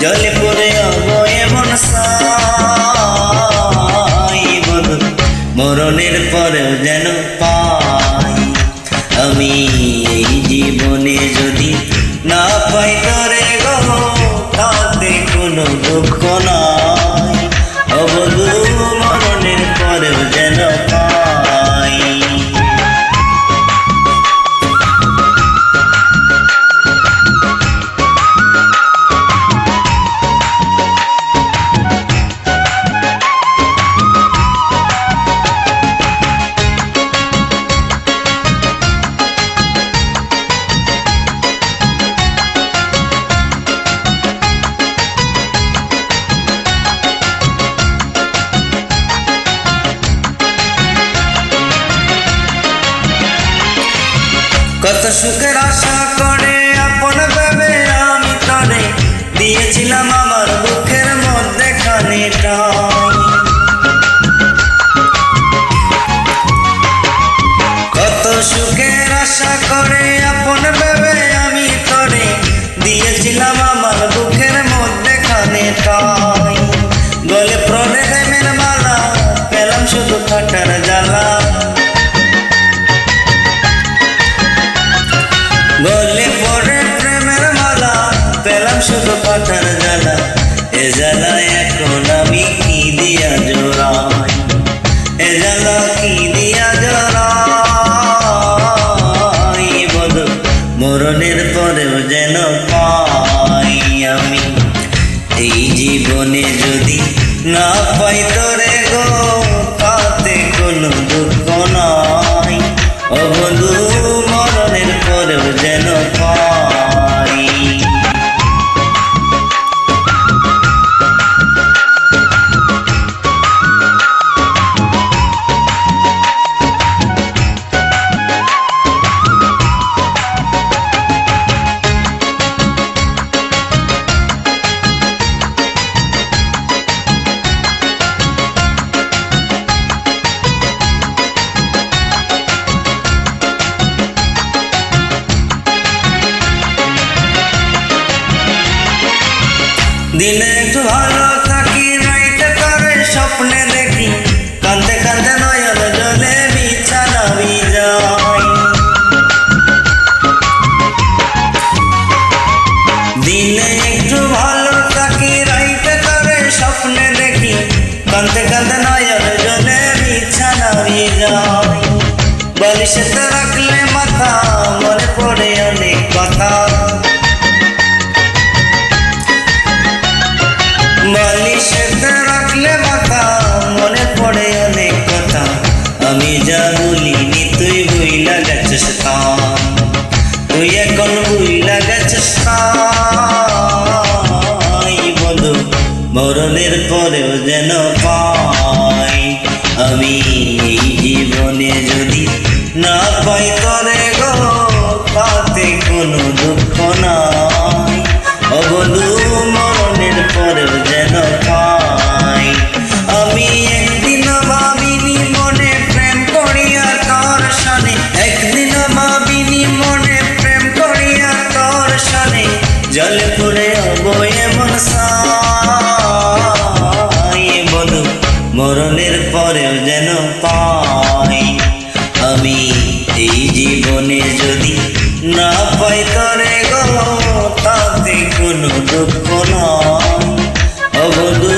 জলে পড়ে হব এমন সাই বন্ধু মরণের পরেও যেন পাই আমি এই জীবনে যদি না পাই তরে গো তাতে কোনো দুঃখ নাই ও বন্ধু মরণের পরেও যেন পাই। কত সুখের আশা করে আপন ভেবে আমি তরে দিয়েছিলাম আমার বুকের মধ্যে খানিটা কত সুখের আশা করে আপন ভেবে আমি তরে দিয়েছিলাম আমার বুকের মধ্যে খানিটা গলে প্রাণে প্রেমের মালা পেলাম শুধু কাটার জ্বালা গলে পড়ে প্রেমের মালা পেলাম শুধু পাতার জ্বালা এ জ্বালায় এখন আমি কি দিয়া জোড়াই এ জ্বালা কি দিয়া জোড়াই বলো মরণের পরেও যেন পাই আমি এই জীবনে যদি না পাই তোরে গো তাতে কোনো দুঃখ নাই ও বন্ধু মরণের পরেও যেন পাই। দিনে একটু ভালো থাকি রাইতে করে স্বপ্নে দেখি কাঁদতে কাঁদতে নয়ন জলে বিছানা ভিজাই দিনে একটু ভালো থাকি রাইতে করে স্বপ্নে দেখি কাঁদতে কাঁদতে নয়ন জলে বিছানা ভিজাই বালিশেতে রাখলে মাথা মনে পড়ে অনেক কথা বালিশেতে রাখলে মাথা মনে পড়ে অনেক কথা আমি যা বলিনি তুই ভুইলা গেছিস তা তুই এখন ভুইলা গেছিস তাই বলো মরণের পরেও যেন পাই আমি এই জীবনে যদি না পাই তরে গো তাতে কোনো দুঃখ নাই ও বন্ধু মরণের পরেও যেন পাই আমি একদিন ভাবিনি মনে প্রেম করিয়া তোর সনে একদিন ভাবিনি মনে প্রেম করিয়া তোর সনে জলে পড়ে হব এমন সাই বলো মরণের পরেও যেন পাই আমি এই জীবনে যদি না পাই তরে গো তাতে কোনো দুঃখ নাই ও বন্ধু